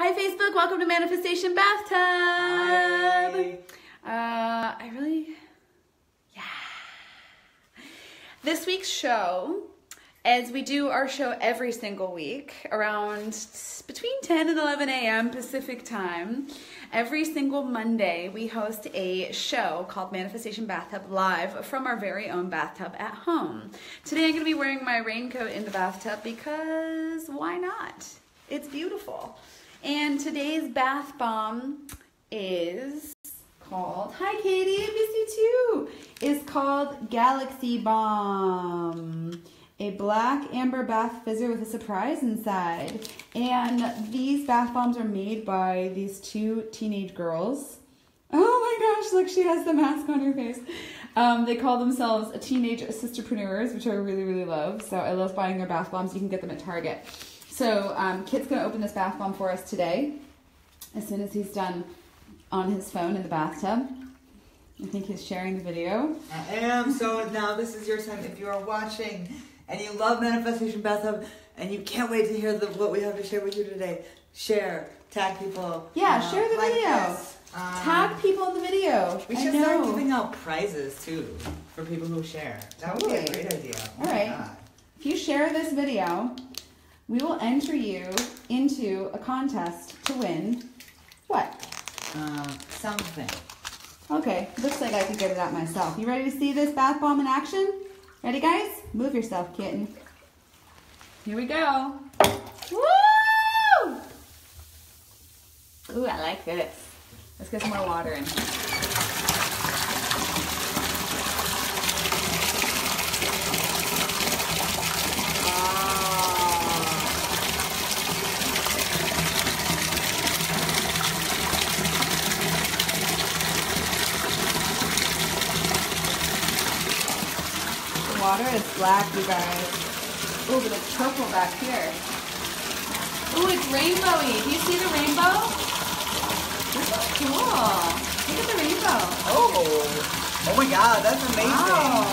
Hi Facebook, welcome to Manifestation Bathtub. Hi. This week's show, as we do our show every single week, around between 10 and 11 a.m. Pacific time, every single Monday we host a show called Manifestation Bathtub live from our very own bathtub at home. Today I'm going to be wearing my raincoat in the bathtub because why not? It's beautiful. And today's bath bomb is called, hi Katie, I miss you too, is called Galaxy Bomb. A black amber bath fizzer with a surprise inside. And these bath bombs are made by these two teenage girls. Oh my gosh, look, she has the mask on her face. They call themselves teenage sisterpreneurs, which I really, really love. So I love buying their bath bombs. You can get them at Target. So Kit's going to open this bath bomb for us today, as soon as he's done on his phone in the bathtub. I think he's sharing the video. I am. So now this is your time. If you are watching and you love Manifestation Bathtub and you can't wait to hear what we have to share with you today, share, tag people. Yeah, share the like video. Tag people in the video. We should start giving out prizes too for people who share. That would be a great idea. All right. If you share this video, we will enter you into a contest to win what? Something. Okay, looks like I could get it out myself. You ready to see this bath bomb in action? Ready, guys? Move yourself, kitten. Here we go. Woo! Ooh, I like this. Let's get some more water in. Water is black, you guys. Ooh, but it's purple back here. Ooh, it's rainbowy. Do you see the rainbow? This is cool. Look at the rainbow. Oh my God, that's amazing. Wow.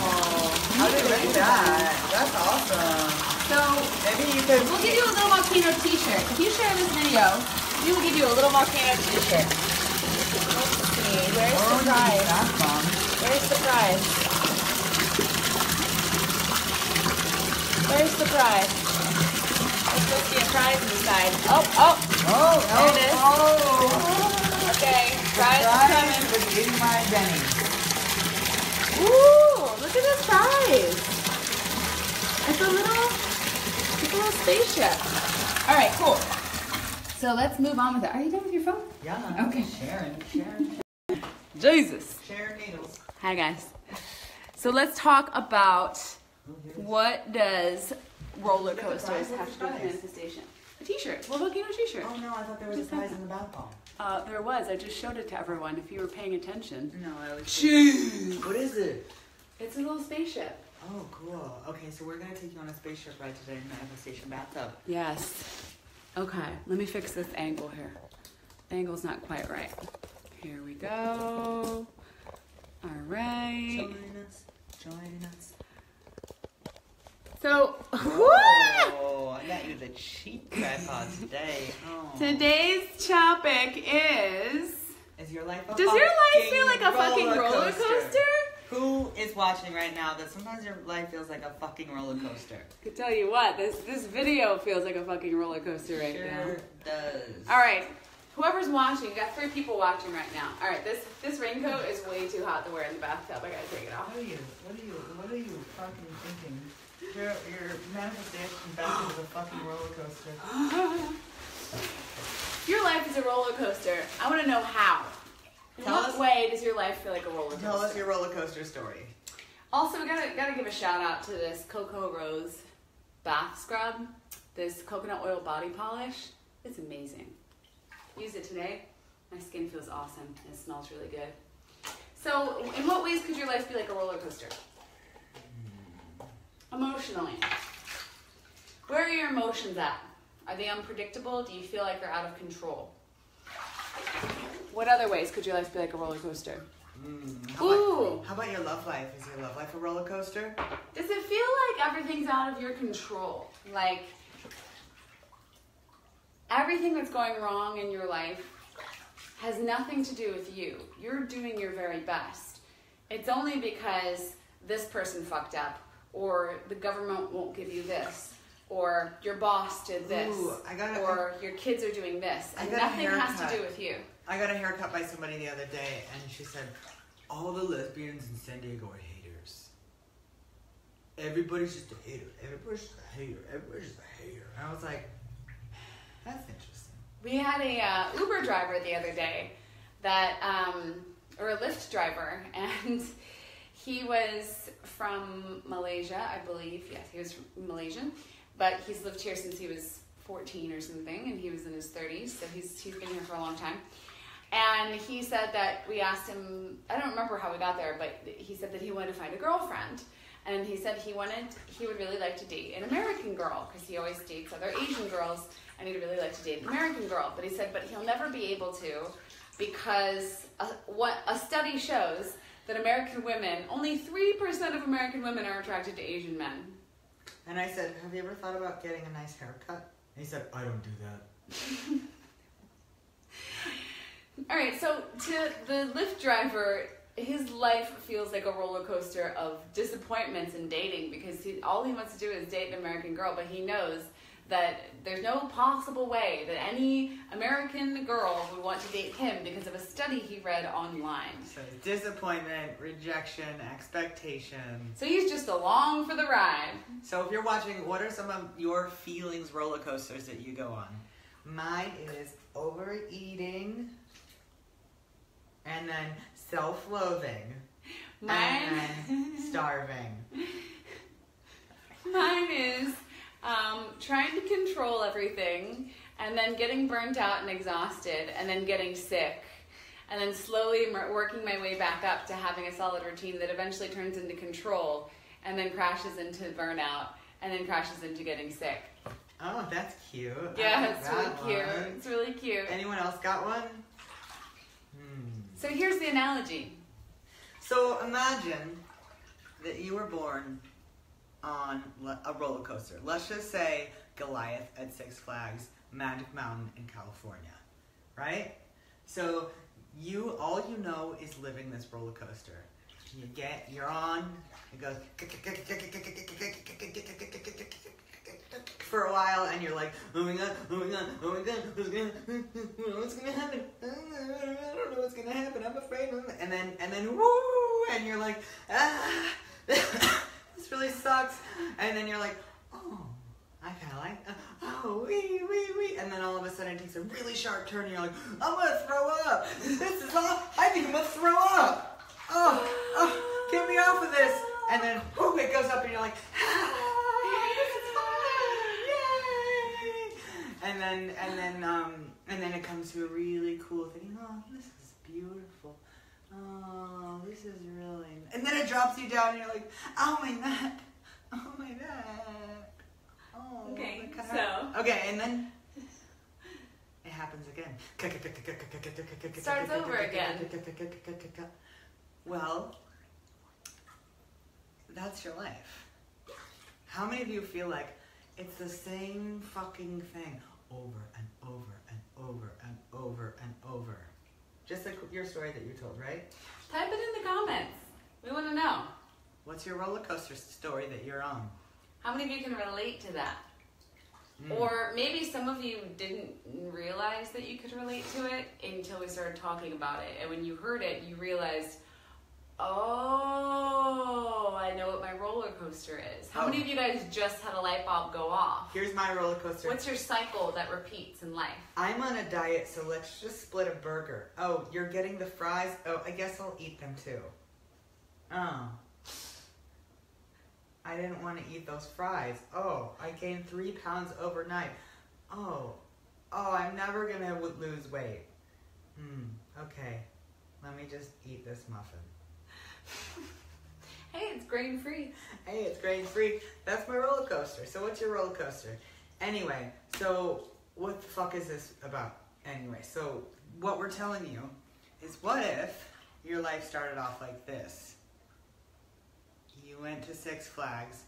How did you make that? That's awesome. So, maybe you could... We'll give you a little Volcano t-shirt. If you share this video, we will give you a little Volcano t-shirt. Let's see. Where's the prize? Where's the prize? Where's the prize? There's supposed to be a prize inside. Oh, there it is. Oh. Okay, prize is coming. Was eating my Benny. Ooh, look at this prize. It's a little spaceship. All right, cool. So let's move on with it. Are you done with your phone? Yeah. Okay. Sharon. Jesus. Sharon needles. Hi, guys. So let's talk about what does roller coasters have to do with manifestation? A t-shirt. Well, Volcano t-shirt. Oh no, I thought there was a prize in the bath bomb. There was. I just showed it to everyone if you were paying attention. No, I was... Jeez. What is it? It's a little spaceship. Oh, cool. Okay, so we're going to take you on a spaceship ride today in Manifestation Bathtub. Yes. Okay, let me fix this angle here. The angle's not quite right. Here we go. All right. Join us. So, oh, I got you the cheap crack on today. Oh. Today's topic is your life a does your life feel like a fucking roller coaster? Who is watching right now that sometimes your life feels like a fucking roller coaster? I can tell you what, this video feels like a fucking roller coaster right now. Sure does. All right, whoever's watching, you got 3 people watching right now. All right, this raincoat is way too hot to wear in the bathtub. I gotta take it off. What are you fucking thinking? Your manifestation bathtub is a fucking roller coaster. Your life is a roller coaster. I want to know how. In what way does your life feel like a roller coaster? Tell us your roller coaster story. Also, we gotta give a shout out to this Cocoa Rose bath scrub. This coconut oil body polish. It's amazing. Used it today. My skin feels awesome. It smells really good. So, in what ways could your life be like a roller coaster? Emotionally. Where are your emotions at? Are they unpredictable? Do you feel like they're out of control? What other ways could your life be like a roller coaster? How about your love life? Is your love life a roller coaster? Does it feel like everything's out of your control? Like everything that's going wrong in your life has nothing to do with you. You're doing your very best. It's only because this person fucked up, or the government won't give you this, or your boss did this, or your kids are doing this, and nothing has to do with you. I got a haircut by somebody the other day, and she said, all the lesbians in San Diego are haters. Everybody's just a hater. Everybody's just a hater. Everybody's just a hater. And I was like, that's interesting. We had a Uber driver the other day that, or a Lyft driver, and he was from Malaysia, I believe. Yes, he was Malaysian, but he's lived here since he was 14 or something, and he was in his 30s, so he's been here for a long time. And he said that we asked him, I don't remember how we got there, but he said that he wanted to find a girlfriend. And he said he would really like to date an American girl, because he always dates other Asian girls, and he'd really like to date an American girl. But he said, but he'll never be able to, because what a study shows that American women, only 3% of American women are attracted to Asian men. And I said, have you ever thought about getting a nice haircut? And he said, I don't do that. All right, so to the Lyft driver, his life feels like a roller coaster of disappointments in dating, because all he wants to do is date an American girl, but he knows that there's no possible way that any American girl would want to date him because of a study he read online. So disappointment, rejection, expectation. So he's just along for the ride. So if you're watching, what are some of your feelings roller coasters that you go on? Mine is overeating, and then self-loathing, and then starving. Mine is trying to control everything, and then getting burnt out and exhausted, and then getting sick, and then slowly working my way back up to having a solid routine that eventually turns into control, and then crashes into burnout, and then crashes into getting sick. Oh, that's cute. Yeah, it's really cute. It's really cute. Anyone else got one? So here's the analogy. So imagine that you were born on a roller coaster. Let's just say Goliath at Six Flags, Magic Mountain in California, right? So all you know is living this roller coaster. You're on, it goes for a while, and you're like, oh my god, what's gonna happen? I don't know what's gonna happen. I'm afraid. And then woo, and you're like, this really sucks. And then you're like, oh, I kind of like, wee. And then all of a sudden it takes a really sharp turn, and you're like, I'm gonna throw up. This is all. I think I'm gonna throw up. Oh, get me off of this. And then whoo, it goes up, and you're like, and then it comes to a really cool thing. Oh, this is beautiful. Oh, this is really. And then it drops you down, and you're like, oh my neck, oh my neck. Oh. Okay. So. Okay, and then it happens again. Starts over again. Well, that's your life. How many of you feel like it's the same fucking thing over and over and over and over and over? Just like your story that you told, right? Type it in the comments. We want to know. What's your roller coaster story that you're on? How many of you can relate to that? Or maybe some of you didn't realize that you could relate to it until we started talking about it. And when you heard it, you realized, oh, I know what my roller coaster is. How many of you guys just had a light bulb go off? Here's my roller coaster. What's your cycle that repeats in life? I'm on a diet, so let's just split a burger. Oh, you're getting the fries? Oh, I guess I'll eat them too. Oh. I didn't want to eat those fries. Oh, I gained 3 pounds overnight. Oh, I'm never going to lose weight. Okay. Let me just eat this muffin. Hey, it's grain-free. Hey, it's grain-free. That's my roller coaster. So what's your roller coaster? Anyway, so what the fuck is this about? Anyway, so what we're telling you is, what if your life started off like this? You went to Six Flags,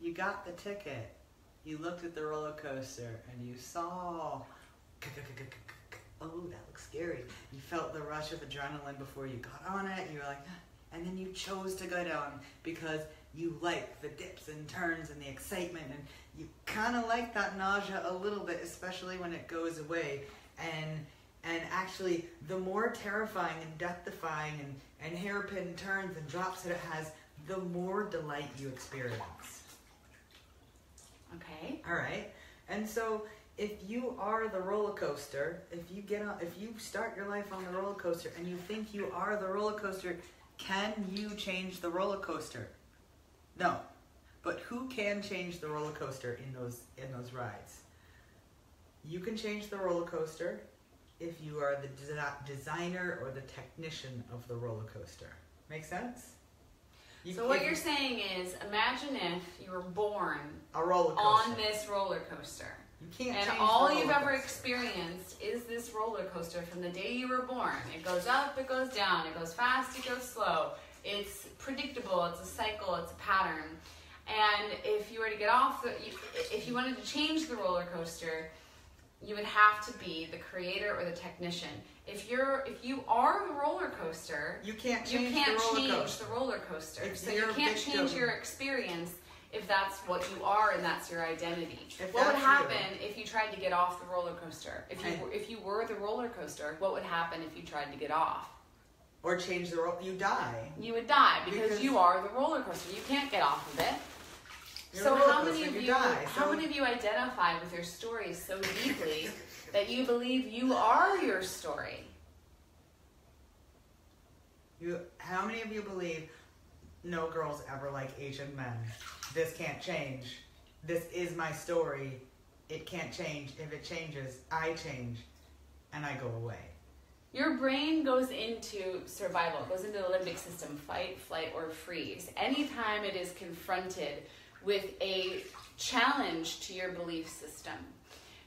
you got the ticket, you looked at the roller coaster, and you saw oh, that looks scary. You felt the rush of adrenaline before you got on it. You were like, and then you chose to go down because you like the dips and turns and the excitement, and you kind of like that nausea a little bit, especially when it goes away. And actually, the more terrifying and death-defying and hairpin turns and drops that it has, the more delight you experience. Okay. All right. And so, if you are the roller coaster, if you start your life on the roller coaster and you think you are the roller coaster, can you change the roller coaster? No. But who can change the roller coaster in those rides? You can change the roller coaster if you are the designer or the technician of the roller coaster. Make sense? So what you're saying is, imagine if you were born a roller coaster on this roller coaster. You can't and change all the roller you've ever coaster. Experienced is this roller coaster from the day you were born. It goes up, it goes down, it goes fast, it goes slow. It's predictable, it's a cycle, it's a pattern. And if you were to get off, if you wanted to change the roller coaster, you would have to be the creator or the technician. If you are the roller coaster, you can't change the roller coaster. So you can't change your experience if that's what you are and that's your identity. What would happen if you tried to get off the roller coaster? If you were the roller coaster, what would happen if you tried to get off? Or change the roller, you die. You would die because you are the roller coaster. You can't get off of it. So how many of you identify with your story so deeply that you believe you are your story? How many of you believe no girls ever like Asian men? This can't change. This is my story. It can't change. If it changes, I change and I go away. Your brain goes into survival, it goes into the limbic system, fight, flight, or freeze. Anytime it is confronted with a challenge to your belief system.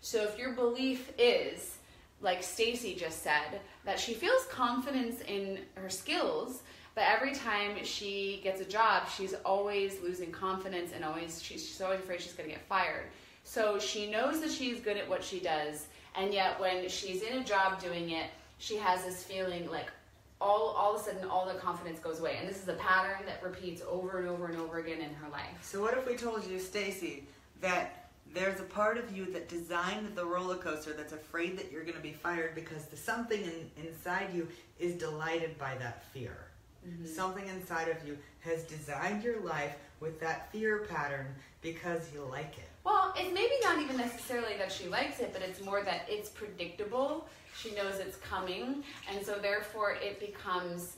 So if your belief is, like Stacy just said, that she feels confidence in her skills, but every time she gets a job, she's always losing confidence and she's always afraid she's going to get fired. So she knows that she's good at what she does, and yet when she's in a job doing it, she has this feeling like all of a sudden all the confidence goes away. And this is a pattern that repeats over and over and over again in her life. So what if we told you, Stacy, that there's a part of you that designed the roller coaster that's afraid that you're going to be fired because something inside you is delighted by that fear. Mm-hmm. Something inside of you has designed your life with that fear pattern because you like it. Well, it's maybe not even necessarily that she likes it, but it's more that it's predictable. She knows it's coming, and so therefore it becomes...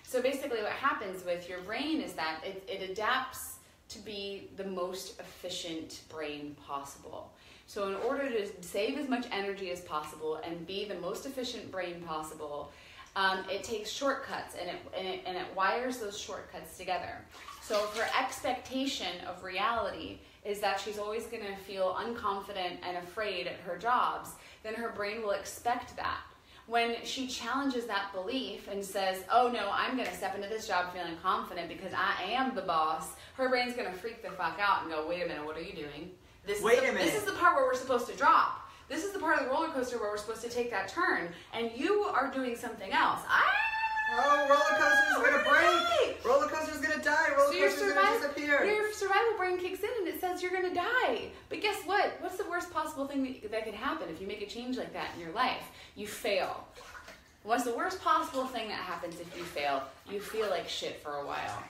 so basically what happens with your brain is that it adapts to be the most efficient brain possible. So in order to save as much energy as possible and be the most efficient brain possible, it takes shortcuts and it wires those shortcuts together. So if her expectation of reality is that she's always going to feel unconfident and afraid at her jobs, then her brain will expect that. When she challenges that belief and says, oh no, I'm going to step into this job feeling confident because I am the boss, her brain's going to freak the fuck out and go, wait a minute, what are you doing? This is the part where we're supposed to drop. This is the part of the roller coaster where we're supposed to take that turn, and you are doing something else. Oh, roller coaster's gonna break. Roller coaster's gonna die. Roller coaster's gonna disappear. Your survival brain kicks in and it says you're gonna die. But guess what? What's the worst possible thing that could happen if you make a change like that in your life? You fail. What's the worst possible thing that happens if you fail? You feel like shit for a while.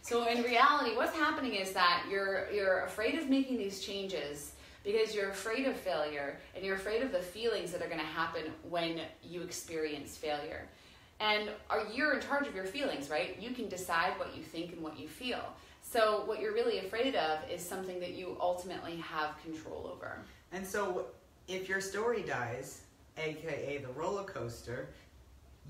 So in reality, what's happening is that you're afraid of making these changes because you're afraid of failure and you're afraid of the feelings that are going to happen when you experience failure. And you're in charge of your feelings, right? You can decide what you think and what you feel. So what you're really afraid of is something that you ultimately have control over. And so if your story dies, aka the roller coaster,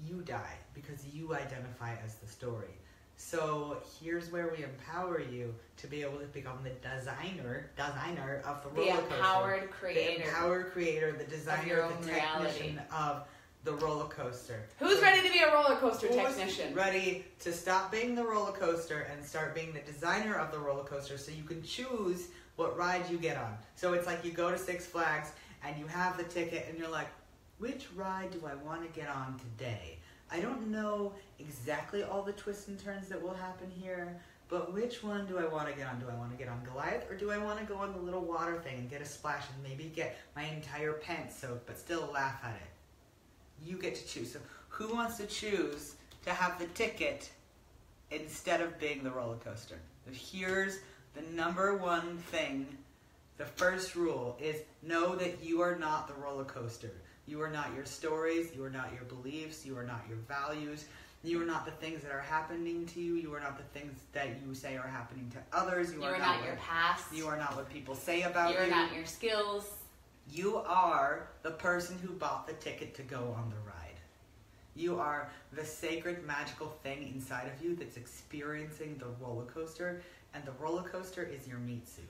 you die because you identify as the story. So here's where we empower you to be able to become the designer of the roller coaster. The empowered creator. The empowered creator, the designer, the technician of the roller coaster. Who's ready to be a roller coaster technician? Who's ready to stop being the roller coaster and start being the designer of the roller coaster so you can choose what ride you get on? So it's like you go to Six Flags and you have the ticket and you're like, which ride do I want to get on today? I don't know exactly all the twists and turns that will happen here, but which one do I want to get on? Do I want to get on Goliath, or do I want to go on the little water thing and get a splash and maybe get my entire pants soaked but still laugh at it? You get to choose. So who wants to choose to have the ticket instead of being the roller coaster? Here's the number one thing. The first rule is know that you are not the roller coaster. You are not your stories. You are not your beliefs. You are not your values. You are not the things that are happening to you. You are not the things that you say are happening to others. You are not your past. You are not what people say about you. You are not your skills. You are the person who bought the ticket to go on the ride. You are the sacred, magical thing inside of you that's experiencing the roller coaster, and the roller coaster is your meat suit.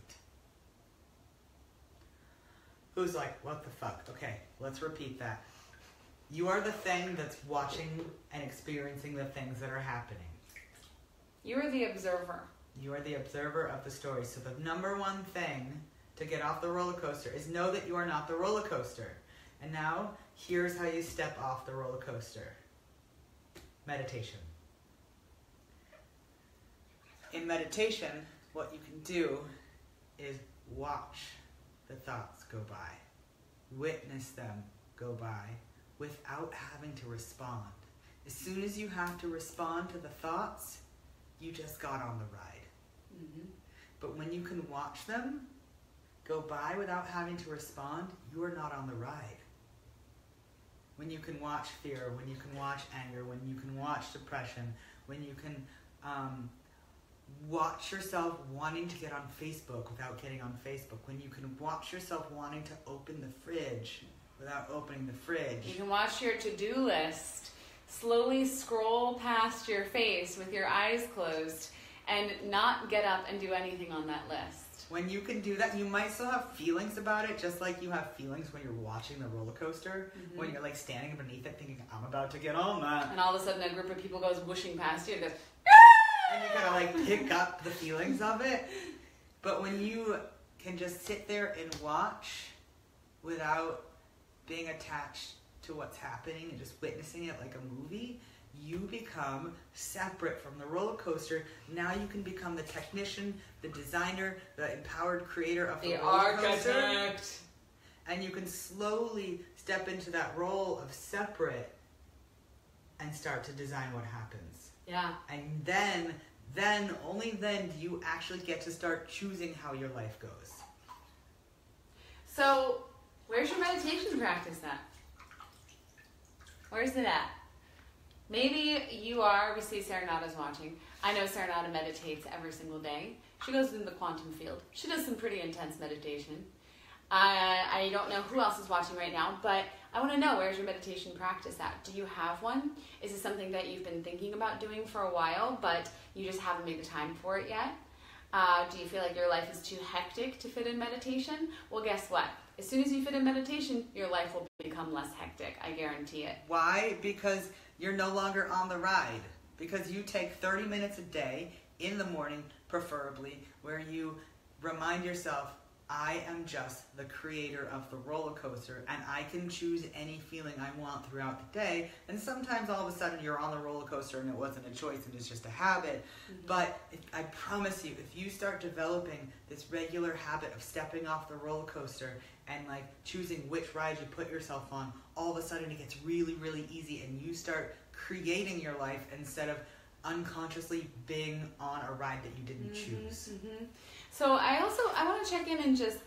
Who's like, what the fuck? Okay, let's repeat that. You are the thing that's watching and experiencing the things that are happening. You are the observer. You are the observer of the story. So the number one thing to get off the roller coaster is know that you are not the roller coaster. And now, here's how you step off the roller coaster. Meditation. In meditation, what you can do is watch the thoughts go by. Witness them go by without having to respond. As soon as you have to respond to the thoughts, you just got on the ride. Mm-hmm. But when you can watch them go by without having to respond, you are not on the ride. When you can watch fear, when you can watch anger, when you can watch depression, when you can watch yourself wanting to get on Facebook without getting on Facebook, when you can watch yourself wanting to open the fridge without opening the fridge. You can watch your to-do list slowly scroll past your face with your eyes closed and not get up and do anything on that list. When you can do that, you might still have feelings about it, just like you have feelings when you're watching the roller coaster, mm-hmm. when you're like standing beneath it thinking, I'm about to get on that. And all of a sudden a group of people goes whooshing past you and goes, and you gotta like pick up the feelings of it. But when you can just sit there and watch without being attached to what's happening and just witnessing it like a movie, you become separate from the roller coaster. Now you can become the technician, the designer, the empowered creator of the roller coaster. Architect. And you can slowly step into that role of separate and start to design what happens. Yeah. And then, only then do you actually get to start choosing how your life goes. So, where's your meditation practice at? Where's it at? Maybe you are, we see Serenata's watching. I know Serenata meditates every single day. She goes into the quantum field. She does some pretty intense meditation. I don't know who else is watching right now, but I want to know, where's your meditation practice at? Do you have one? Is it something that you've been thinking about doing for a while, but you just haven't made the time for it yet? Do you feel like your life is too hectic to fit in meditation? Well, guess what? As soon as you fit in meditation, your life will become less hectic. I guarantee it. Why? Because you're no longer on the ride. Because you take 30 minutes a day, in the morning preferably, where you remind yourself, I am just the creator of the roller coaster, and I can choose any feeling I want throughout the day. And sometimes all of a sudden you're on the roller coaster and it wasn't a choice and it's just a habit. Mm-hmm. But I promise you, if you start developing this regular habit of stepping off the roller coaster and like choosing which ride you put yourself on, all of a sudden it gets really, really easy, and you start creating your life instead of unconsciously being on a ride that you didn't choose. Mm-hmm. So I want to check in and just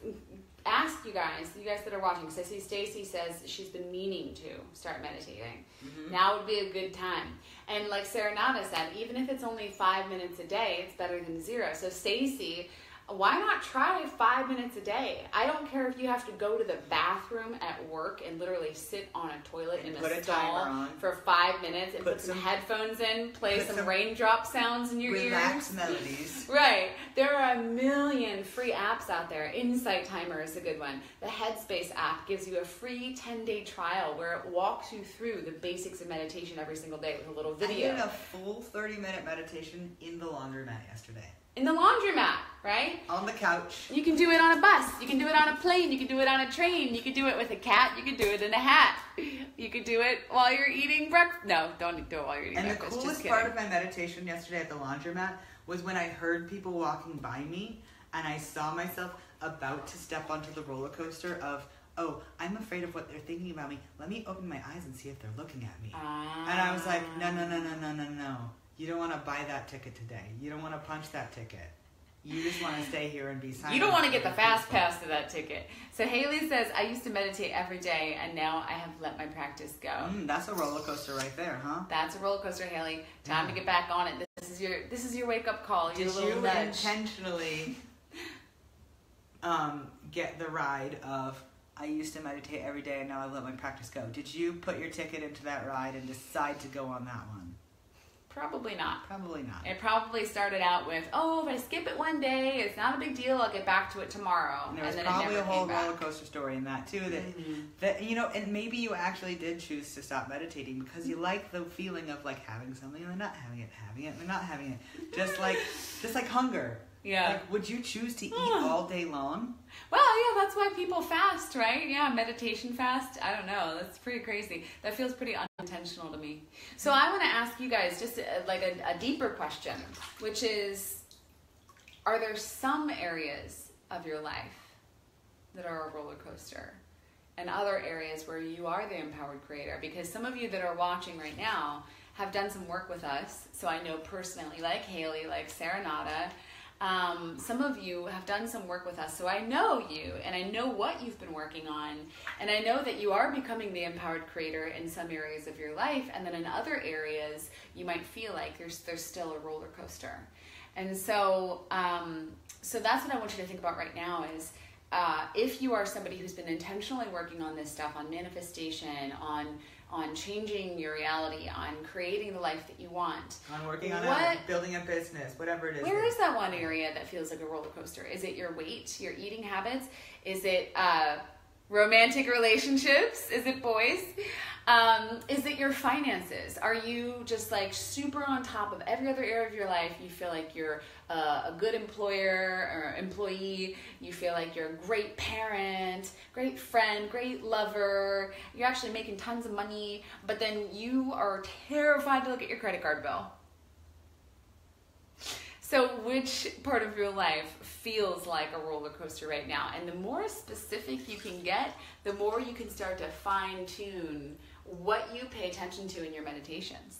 ask you guys that are watching, because I see Stacy says she's been meaning to start meditating. Mm-hmm. Now would be a good time. And like Serenata said, even if it's only 5 minutes a day, it's better than 0. So Stacy, why not try 5 minutes a day? I don't care if you have to go to the bathroom at work and literally sit on a toilet in a stall for 5 minutes and put some headphones in, play some raindrop sounds in your ears. Relax melodies. Right. There are a million free apps out there. Insight Timer is a good one. The Headspace app gives you a free 10-day trial where it walks you through the basics of meditation every single day with a little video. I did a full 30-minute meditation in the laundromat yesterday. in the laundromat, right? On the couch. You can do it on a bus. You can do it on a plane. You can do it on a train. You can do it with a cat. You can do it in a hat. You can do it while you're eating breakfast. No, don't do it while you're eating breakfast. And the coolest part of my meditation yesterday at the laundromat was when I heard people walking by me and I saw myself about to step onto the roller coaster of, oh, I'm afraid of what they're thinking about me. Let me open my eyes and see if they're looking at me. And I was like, no. You don't want to buy that ticket today. You don't want to punch that ticket. You just want to stay here and be silent. You don't want to get the fast pass to that ticket. So Haley says, I used to meditate every day, and now I have let my practice go. That's a roller coaster right there, huh? That's a roller coaster, Haley. Time to get back on it. This is your wake up call. Did you intentionally get the ride of, I used to meditate every day, and now I've let my practice go? Did you put your ticket into that ride and decide to go on that one? Probably not. Probably not. It probably started out with, oh, if I skip it one day, it's not a big deal. I'll get back to it tomorrow. And there was probably a whole roller coaster story in that too. That you know, and maybe you actually did choose to stop meditating because you like the feeling of like having something and then not having it, having it and then not having it. Just like hunger. Yeah. Like, would you choose to eat all day long? Well, yeah, that's why people fast, right? Yeah, meditation fast. I don't know. That's pretty crazy. That feels pretty unintentional to me. So I want to ask you guys just a deeper question, which is, are there some areas of your life that are a roller coaster and other areas where you are the empowered creator? Because some of you that are watching right now have done some work with us. So I know personally, like Haley, like Serenata, some of you have done some work with us, so I know you, and I know what you've been working on, and I know that you are becoming the empowered creator in some areas of your life, and then in other areas, you might feel like there's still a roller coaster. And so, so that's what I want you to think about right now is, if you are somebody who's been intentionally working on this stuff, on manifestation, on changing your reality, on creating the life that you want. On working on building a business, whatever it is. Where is that one area that feels like a roller coaster? Is it your weight, your eating habits? Is it romantic relationships? Is it boys? Is it your finances? Are you just like super on top of every other area of your life? You feel like you're a good employer or employee. You feel like you're a great parent, great friend, great lover. You're actually making tons of money, but then you are terrified to look at your credit card bill. So which part of your life feels like a roller coaster right now? And the more specific you can get, the more you can start to fine tune what you pay attention to in your meditations.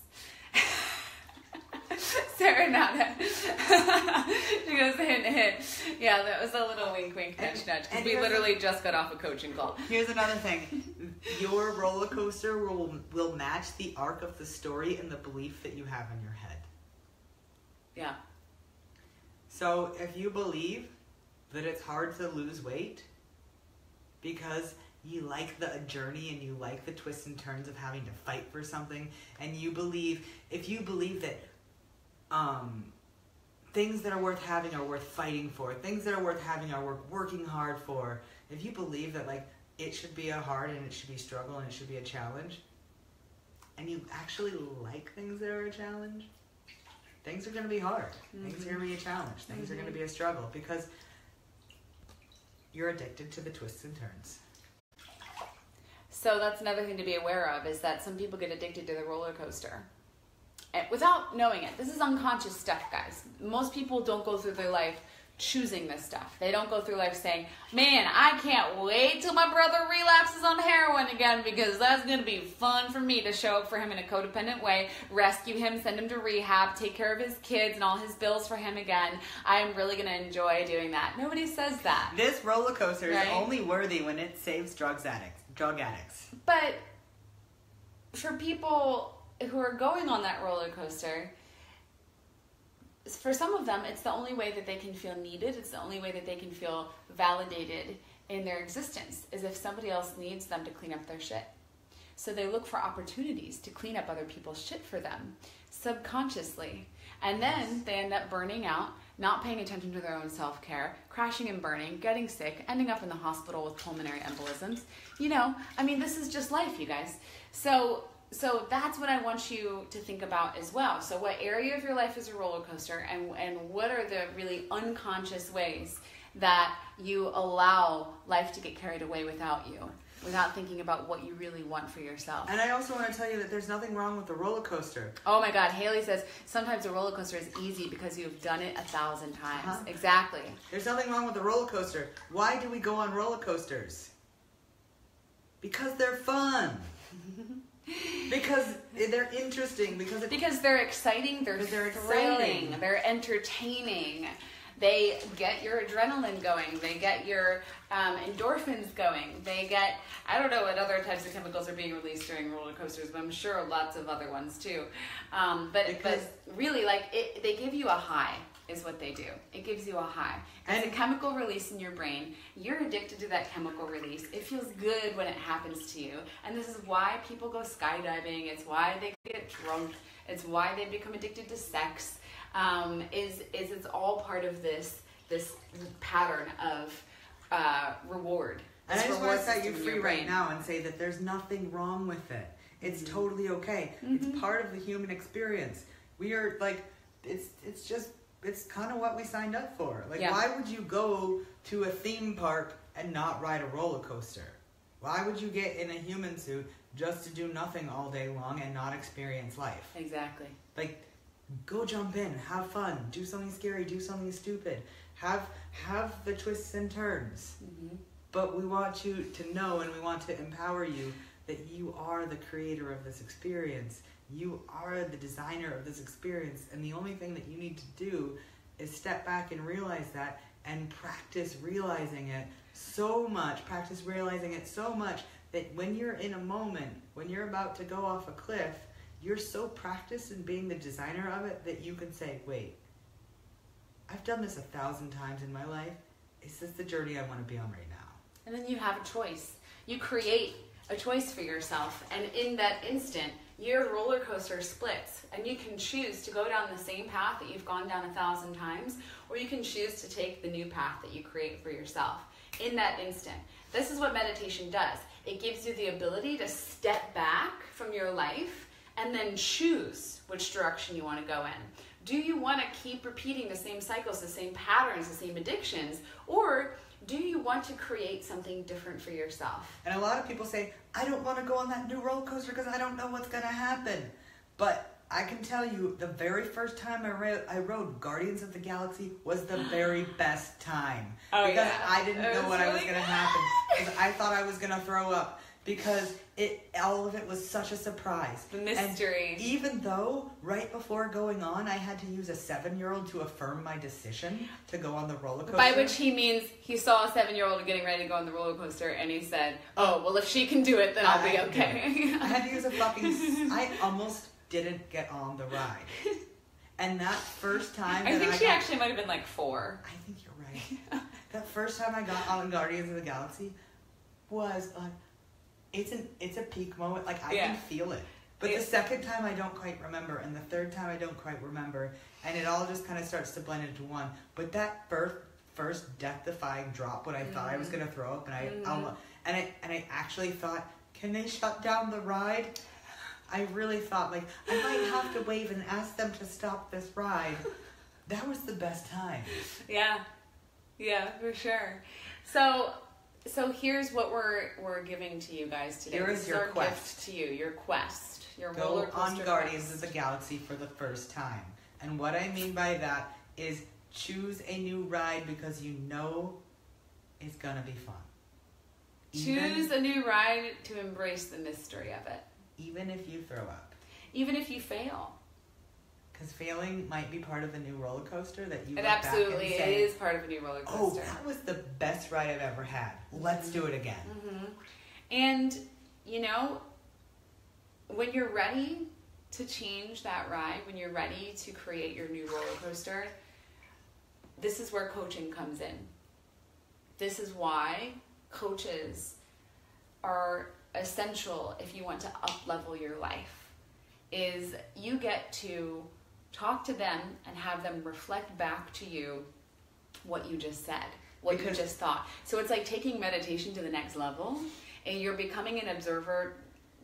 Serenata. She goes, hint. Yeah, that was a little wink, nudge. Because we literally just got off a coaching call. Here's another thing. Your roller coaster will match the arc of the story and the belief that you have in your head. Yeah. So if you believe that it's hard to lose weight because you like the journey and you like the twists and turns of having to fight for something, and if you believe that things that are worth having are worth fighting for, things that are worth having are worth working hard for, if you believe that like it should be a hard and it should be a struggle and it should be a challenge, and you actually like things that are a challenge, things are going to be hard. Things are going to be a challenge. Things are going to be a struggle because you're addicted to the twists and turns. So that's another thing to be aware of, is that some people get addicted to the roller coaster without knowing it. This is unconscious stuff, guys. Most people don't go through their life choosing this stuff. They don't go through life saying, man, I can't wait till my brother relapses on heroin again because that's going to be fun for me to show up for him in a codependent way, rescue him, send him to rehab, take care of his kids and all his bills for him again. I am really going to enjoy doing that. Nobody says that. This roller coaster is only worthy when it saves drug addicts. But for people who are going on that roller coaster, for some of them, it's the only way that they can feel needed. It's the only way that they can feel validated in their existence, is if somebody else needs them to clean up their shit. So they look for opportunities to clean up other people's shit for them, subconsciously. And then they end up burning out, not paying attention to their own self-care, crashing and burning, getting sick, ending up in the hospital with pulmonary embolisms. You know, I mean, this is just life, you guys. So So that's what I want you to think about as well. So what area of your life is a roller coaster, and what are the really unconscious ways that you allow life to get carried away without you, without thinking about what you really want for yourself? And I also want to tell you that there's nothing wrong with the roller coaster. Oh my God, Haley says sometimes a roller coaster is easy because you've done it 1,000 times. Exactly. There's nothing wrong with the roller coaster. Why do we go on roller coasters? Because they're fun. Because they're interesting. Because they're exciting, they're thrilling, they're entertaining. They get your adrenaline going. They get your endorphins going. They get, I don't know what other types of chemicals are being released during roller coasters, but I'm sure lots of other ones too. But really, they give you a high, is what they do. It gives you a high. It's a chemical release in your brain. You're addicted to that chemical release. It feels good when it happens to you. And this is why people go skydiving. It's why they get drunk. It's why they become addicted to sex. It's all part of this pattern of reward. And I just want to set you free right now and say that there's nothing wrong with it. It's totally okay. It's part of the human experience. We are it's kind of what we signed up for. Why would you go to a theme park and not ride a roller coaster? Why would you get in a human suit just to do nothing all day long and not experience life? Exactly. Go jump in, have fun, do something scary, do something stupid, have the twists and turns. But we want you to know, and we want to empower you, that you are the creator of this experience. You are the designer of this experience, and the only thing that you need to do is step back and realize that, and practice realizing it so much that when you're in a moment, when you're about to go off a cliff, you're so practiced in being the designer of it that you can say, wait, I've done this 1,000 times in my life. Is this the journey I want to be on right now? And then you have a choice. You create a choice for yourself. And in that instant, your roller coaster splits. And you can choose to go down the same path that you've gone down 1,000 times, or you can choose to take the new path that you create for yourself in that instant. This is what meditation does. It gives you the ability to step back from your life and then choose which direction you want to go in. Do you want to keep repeating the same cycles, the same patterns, the same addictions, or do you want to create something different for yourself? And a lot of people say, I don't want to go on that new roller coaster because I don't know what's going to happen. But I can tell you, the very first time I rode Guardians of the Galaxy was the very best time. Because I didn't know what was going to happen. Because I thought I was going to throw up. Because all of it was such a surprise. The mystery. And even though right before going on, I had to use a 7-year-old to affirm my decision to go on the roller coaster. By which he means he saw a 7-year-old getting ready to go on the roller coaster, and he said, "Oh, well, if she can do it, then I'll be okay." I had to use I almost didn't get on the ride. And that first time, I think she actually might have been 4. I think you're right. That first time I got on Guardians of the Galaxy was it's a peak moment. I can feel it. But the second time I don't quite remember, and the third time I don't quite remember, and it all just kind of starts to blend into one. But that first death-defying drop when I thought I was going to throw up, and I actually thought, can they shut down the ride? I really thought, I might have to wave and ask them to stop this ride. That was the best time. Yeah, for sure. So here's what we're giving to you guys today. Here is your quest. Gift to you, your quest, your Go roller coaster on Guardians of the Galaxy for the first time. And what I mean by that is choose a new ride because you know it's gonna be fun. Choose a new ride to embrace the mystery of it. Even if you throw up. Even if you fail. Because failing might be part of a new roller coaster that you It absolutely is part of a new roller coaster. Oh, that was the best ride I've ever had. Let's do it again. And, when you're ready to change that ride, when you're ready to create your new roller coaster, this is where coaching comes in. This is why coaches are essential if you want to up-level your life, is you get to talk to them and have them reflect back to you what you just said, what you just thought. So it's like taking meditation to the next level, and you're becoming an observer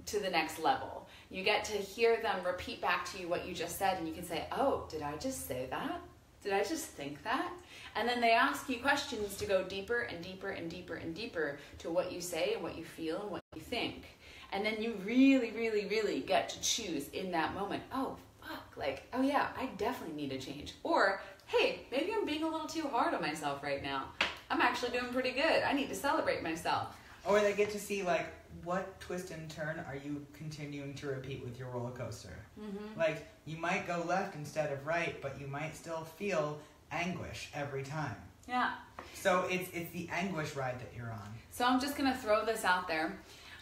to the next level. You get to hear them repeat back to you what you just said, and you can say, oh, did I just say that? Did I just think that? And then they ask you questions to go deeper and deeper and deeper and deeper to what you say and what you feel and what you think. And then you really, really, really get to choose in that moment, oh, fuck, like, oh yeah, I definitely need to change. Or, hey, maybe I'm being a little too hard on myself right now. I'm actually doing pretty good. I need to celebrate myself. Or they get to see, like, what twist and turn are you continuing to repeat with your roller coaster? Mm-hmm. Like, you might go left instead of right, but you might still feel anguish every time. Yeah. So it's the anguish ride that you're on. So I'm just going to throw this out there.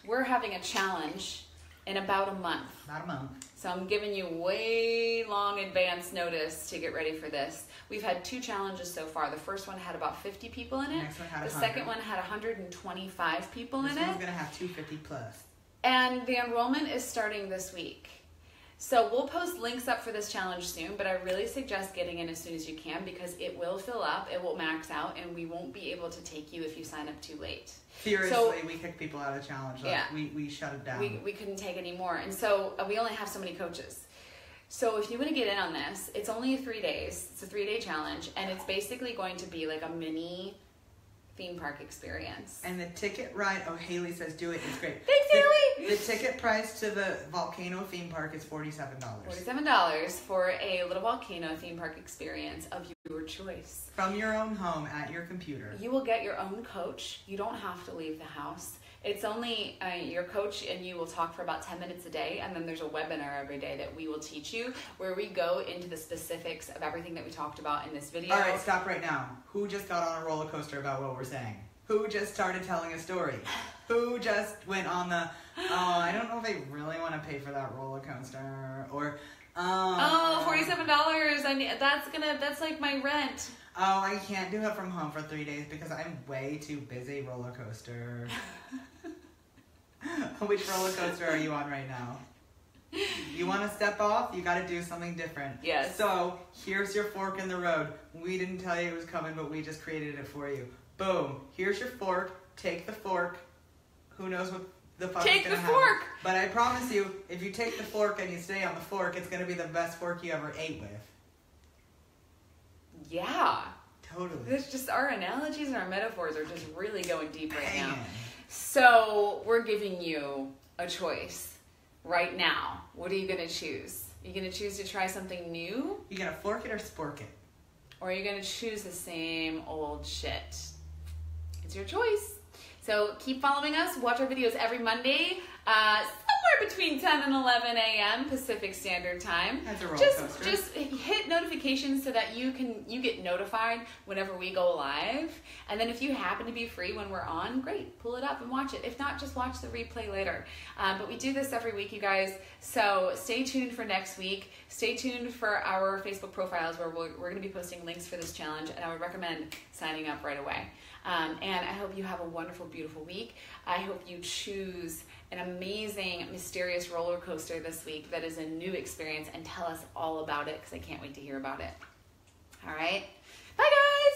We're having a challenge in about a month. About a month. So I'm giving you way long advance notice to get ready for this. We've had 2 challenges so far. The first one had about 50 people in it. The next one had 100. The second one had 125 people in it. This one's going to have 250 plus. And the enrollment is starting this week. So we'll post links up for this challenge soon, but I really suggest getting in as soon as you can because it will fill up, it will max out, and we won't be able to take you if you sign up too late. Seriously, we kick people out of the challenge. Like, yeah. We shut it down. We couldn't take any more. And so we only have so many coaches. So if you want to get in on this, it's only 3 days. It's a 3-day challenge, and it's basically going to be like a mini theme park experience. And the ticket ride, oh, Haley says do it, it's great. Thanks, Haley! The ticket price to the Volcano theme park is $47. $47 for a little volcano theme park experience of your choice. From your own home at your computer. You will get your own coach. You don't have to leave the house. It's only your coach and you will talk for about 10 minutes a day, and then there's a webinar every day that we will teach you where we go into the specifics of everything that we talked about in this video. All right, stop right now. Who just got on a roller coaster about what we're saying? Who just started telling a story? Who just went on the, oh, I don't know if I really want to pay for that roller coaster, or, $47. That's like my rent. Oh, I can't do it from home for 3 days because I'm way too busy. Roller coaster. Which roller coaster are you on right now? You want to step off? You got to do something different. Yes. So here's your fork in the road. We didn't tell you it was coming, but we just created it for you. Boom. Here's your fork. Take the fork. Who knows what the fuck is going to happen. Take the fork. But I promise you, if you take the fork and you stay on the fork, it's going to be the best fork you ever ate with. Yeah. Totally. It's just our analogies and our metaphors are just really going deep right now. Man. So we're giving you a choice right now. What are you going to choose? Are you going to choose to try something new? You going to fork it or spork it? Or are you going to choose the same old shit? It's your choice. So keep following us. Watch our videos every Monday, somewhere between 10 and 11 a.m. Pacific Standard Time. That's a roller coaster. Just hit notifications so that you get notified whenever we go live. And then if you happen to be free when we're on, great, pull it up and watch it. If not, just watch the replay later. But we do this every week, you guys. So stay tuned for next week. Stay tuned for our Facebook profiles where we're going to be posting links for this challenge. And I would recommend signing up right away. And I hope you have a wonderful, beautiful week. I hope you choose an amazing, mysterious roller coaster this week that is a new experience, and tell us all about it because I can't wait to hear about it. All right. Bye, guys.